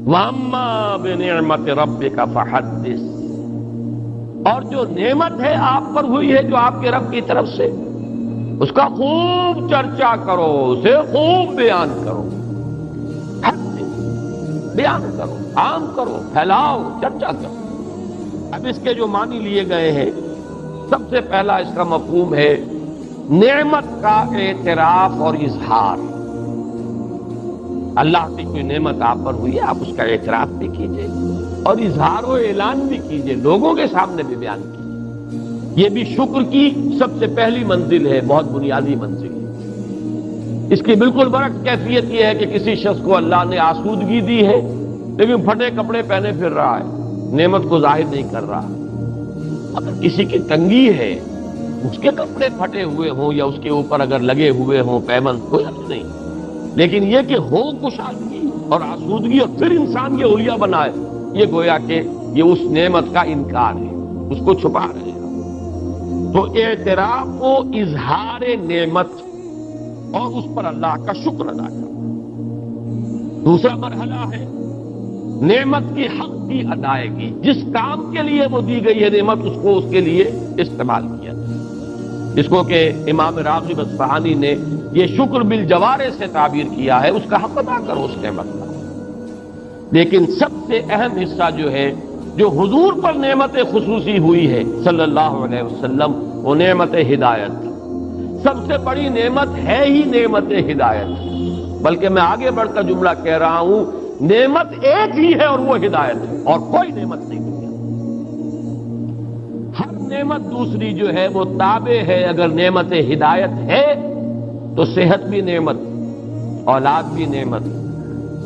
وَأَمَّا بِنِعْمَةِ رَبِّكَ فَحَدِّثْ، اور جو نعمت ہے آپ پر ہوئی ہے جو آپ کے رب کی طرف سے، اس کا خوب چرچا کرو، اسے خوب بیان کرو، حدث، بیان کرو، عام کرو، پھیلاؤ، چرچا کرو۔ اب اس کے جو معنی لیے گئے ہیں، سب سے پہلا اس کا مفہوم ہے نعمت کا اعتراف اور اظہار۔ اللہ کی کوئی نعمت آپ پر ہوئی ہے، آپ اس کا اعتراف بھی کیجئے اور اظہار و اعلان بھی کیجئے، لوگوں کے سامنے بھی بیان کیجئے۔ یہ بھی شکر کی سب سے پہلی منزل ہے، بہت بنیادی منزل ہے۔ اس کی بالکل برعکس کیفیت یہ ہے کہ کسی شخص کو اللہ نے آسودگی دی ہے لیکن پھٹے کپڑے پہنے پھر رہا ہے، نعمت کو ظاہر نہیں کر رہا۔ اگر کسی کی تنگی ہے، اس کے کپڑے پھٹے ہوئے ہوں یا اس کے اوپر اگر لگے ہوئے ہوں پیمند، کوئی حرج نہیں، لیکن یہ کہ ہو کشادگی اور آسودگی اور پھر انسان یہ حلیہ بنائے، یہ گویا کہ یہ اس نعمت کا انکار ہے، اس کو چھپا رہے ہیں۔ تو اعتراف و اظہار نعمت اور اس پر اللہ کا شکر ادا کرنا۔ دوسرا مرحلہ ہے نعمت کی حق کی ادائیگی، جس کام کے لیے وہ دی گئی ہے نعمت، اس کو اس کے لیے استعمال کیا جائے، جس کو کہ امام راغب اصفہانی نے یہ شکر بالجوارح سے تعبیر کیا ہے، اس کا حق ادا کرو اس نعمت کا۔ لیکن سب سے اہم حصہ جو ہے، جو حضور پر نعمت خصوصی ہوئی ہے صلی اللہ علیہ وسلم، وہ نعمت ہدایت۔ سب سے بڑی نعمت ہے ہی نعمت ہدایت، بلکہ میں آگے بڑھ کر جملہ کہہ رہا ہوں، نعمت ایک ہی ہے اور وہ ہدایت ہے، اور کوئی نعمت نہیں ہے۔ ہر نعمت دوسری جو ہے وہ تابع ہے۔ اگر نعمت ہدایت ہے تو صحت بھی نعمت، اولاد بھی نعمت،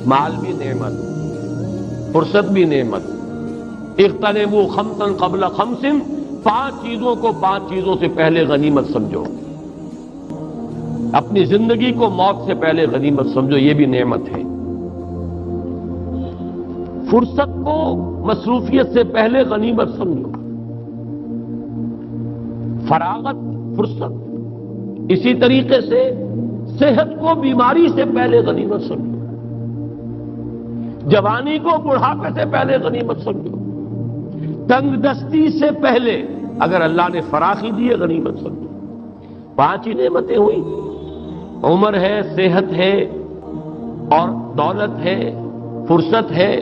مال بھی نعمت، فرصت بھی نعمت۔ اغتنموا خمسا قبل خمس، 5 چیزوں کو 5 چیزوں سے پہلے غنیمت سمجھو، اپنی زندگی کو موت سے پہلے غنیمت سمجھو، یہ بھی نعمت ہے۔ فرصت کو مصروفیت سے پہلے غنیمت سمجھو، فراغت فرصت۔ اسی طریقے سے صحت کو بیماری سے پہلے غنیمت سمجھو، جوانی کو بڑھاپے سے پہلے غنیمت سمجھو، تنگ دستی سے پہلے اگر اللہ نے فراخی دی ہے غنیمت سمجھو۔ 5 ہی نعمتیں ہوئی، عمر ہے، صحت ہے اور دولت ہے، فرصت ہے،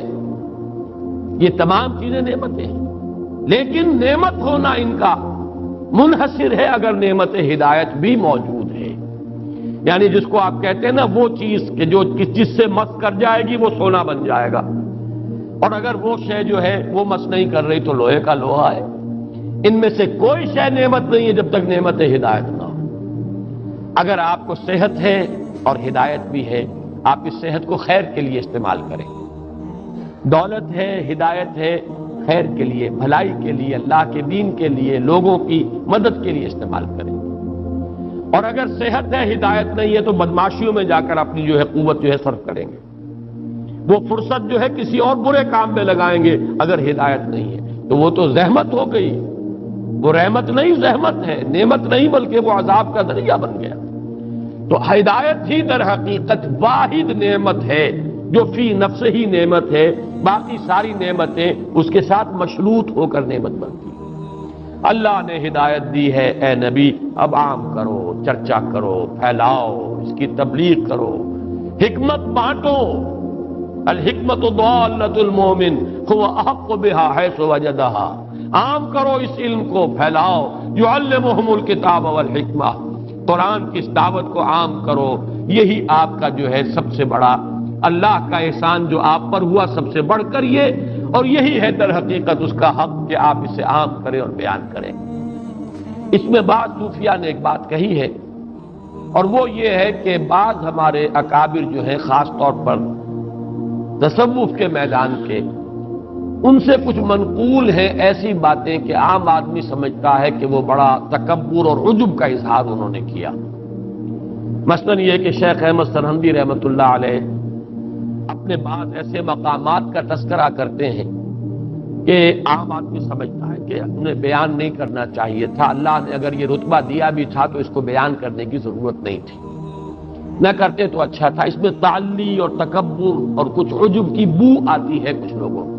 یہ تمام چیزیں نعمتیں ہیں۔ لیکن نعمت ہونا ان کا منحصر ہے اگر نعمت ہدایت بھی موجود ہے، یعنی جس کو آپ کہتے ہیں نا وہ چیز کہ جو جس سے مس کر جائے گی وہ سونا بن جائے گا، اور اگر وہ شے جو ہے وہ مس نہیں کر رہی تو لوہے کا لوہا ہے۔ ان میں سے کوئی شے نعمت نہیں ہے جب تک نعمت ہدایت نہ ہو۔ اگر آپ کو صحت ہے اور ہدایت بھی ہے، آپ اس صحت کو خیر کے لیے استعمال کریں، دولت ہے، ہدایت ہے، خیر کے لیے، بھلائی کے لیے، اللہ کے دین کے لیے، لوگوں کی مدد کے لیے استعمال کریں۔ اور اگر صحت ہے، ہدایت نہیں ہے تو بدماشیوں میں جا کر اپنی جو ہے قوت جو ہے صرف کریں گے، وہ فرصت جو ہے کسی اور برے کام میں لگائیں گے۔ اگر ہدایت نہیں ہے تو وہ تو زحمت ہو گئی، وہ رحمت نہیں زحمت ہے، نعمت نہیں بلکہ وہ عذاب کا ذریعہ بن گیا۔ تو ہدایت ہی در حقیقت واحد نعمت ہے جو فی نفس ہی نعمت ہے، باقی ساری نعمتیں اس کے ساتھ مشروط ہو کر نعمت بنتی ہیں۔ اللہ نے ہدایت دی ہے، اے نبی اب عام کرو، چرچا کرو، پھیلاؤ، اس کی تبلیغ کرو، حکمت بانٹو۔ الحکمت ضالۃ المؤمن هو احق بها حیث وجدها، عام کرو اس علم کو، پھیلاؤ۔ یعلمہم الکتاب والحکمہ، قرآن کی اس دعوت کو عام کرو۔ یہی آپ کا جو ہے سب سے بڑا اللہ کا احسان جو آپ پر ہوا، سب سے بڑھ کر یہ، اور یہی ہے در حقیقت اس کا حق کہ آپ اسے عام کریں اور بیان کریں۔ اس میں بعض صوفیاء نے ایک بات کہی ہے، اور وہ یہ ہے کہ بعض ہمارے اکابر جو ہیں، خاص طور پر تصوف کے میدان کے، ان سے کچھ منقول ہیں ایسی باتیں کہ عام آدمی سمجھتا ہے کہ وہ بڑا تکبر اور عجب کا اظہار انہوں نے کیا۔ مثلاً یہ کہ شیخ احمد سرہندی رحمۃ اللہ علیہ اپنے بعض ایسے مقامات کا تذکرہ کرتے ہیں کہ عام آدمی سمجھتا ہے کہ انہیں بیان نہیں کرنا چاہیے تھا، اللہ نے اگر یہ رتبہ دیا بھی تھا تو اس کو بیان کرنے کی ضرورت نہیں تھی۔ نہ کرتے تو اچھا تھا. اس میں تعلی اور تکبر اور کچھ عجب کی بو آتی ہے کچھ لوگوں کو.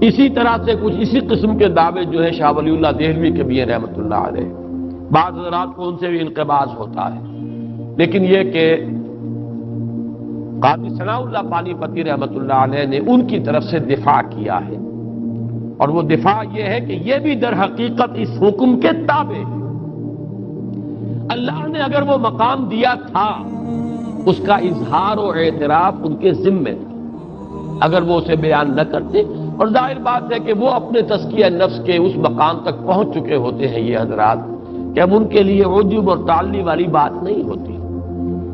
اسی طرح سے کچھ اسی قسم کے دعوے جو ہے شاہ ولی اللہ دہلوی کے بھی ہیں رحمۃ اللہ علیہ. بعض حضرات کو ان سے بھی انقباض ہوتا ہے، لیکن یہ کہ قاضی ثناء اللہ پانی پتی رحمۃ اللہ علیہ نے ان کی طرف سے دفاع کیا ہے، اور وہ دفاع یہ ہے کہ یہ بھی در حقیقت اس حکم کے تابع ہے. اللہ نے اگر وہ مقام دیا تھا اس کا اظہار و اعتراف ان کے ذمے تھا، اگر وہ اسے بیان نہ کرتے. اور ظاہر بات ہے کہ وہ اپنے تزکیہ نفس کے اس مقام تک پہنچ چکے ہوتے ہیں یہ حضرات کہ اب ان کے لیے عجب اور تعلی والی بات نہیں ہوتی.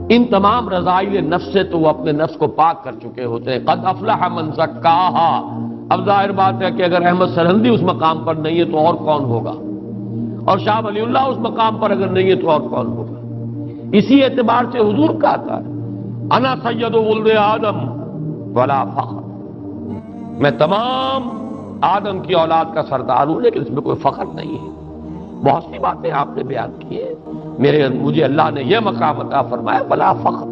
ان تمام رذائل نفس سے تو وہ اپنے نفس کو پاک کر چکے ہوتے ہیں. قد افلح من زکاہا. اب ظاہر بات ہے کہ اگر احمد سرہندی اس مقام پر نہیں ہے تو اور کون ہوگا، اور شاہ ولی اللہ اس مقام پر اگر نہیں ہے تو اور کون ہوگا. اسی اعتبار سے حضور کہا تھا انا سید ولد آدم ولا فخر، میں تمام آدم کی اولاد کا سردار ہوں لیکن اس میں کوئی فخر نہیں ہے. بہت سی باتیں آپ نے بیان کی ہیں. مجھے اللہ نے یہ مقام عطا فرمایا بلا فخر،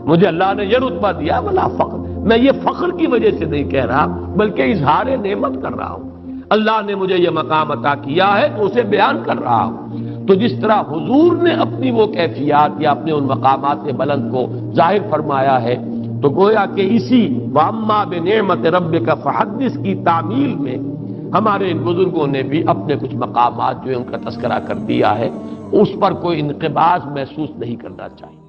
مجھے اللہ نے یہ رتبہ دیا بلا فخر. میں یہ فخر کی وجہ سے نہیں کہہ رہا بلکہ اظہار نعمت کر رہا ہوں. اللہ نے مجھے یہ مقام عطا کیا ہے تو اسے بیان کر رہا ہوں. تو جس طرح حضور نے اپنی وہ کیفیات یا اپنے ان مقامات بلند کو ظاہر فرمایا ہے، تو گویا کہ اسی وَأَمَّا بِنِعْمَتِ رَبِّكَ فَحَدِّثْ کی تعمیل میں ہمارے ان بزرگوں نے بھی اپنے کچھ مقامات جو ان کا تذکرہ کر دیا ہے، اس پر کوئی انقباض محسوس نہیں کرنا چاہیے.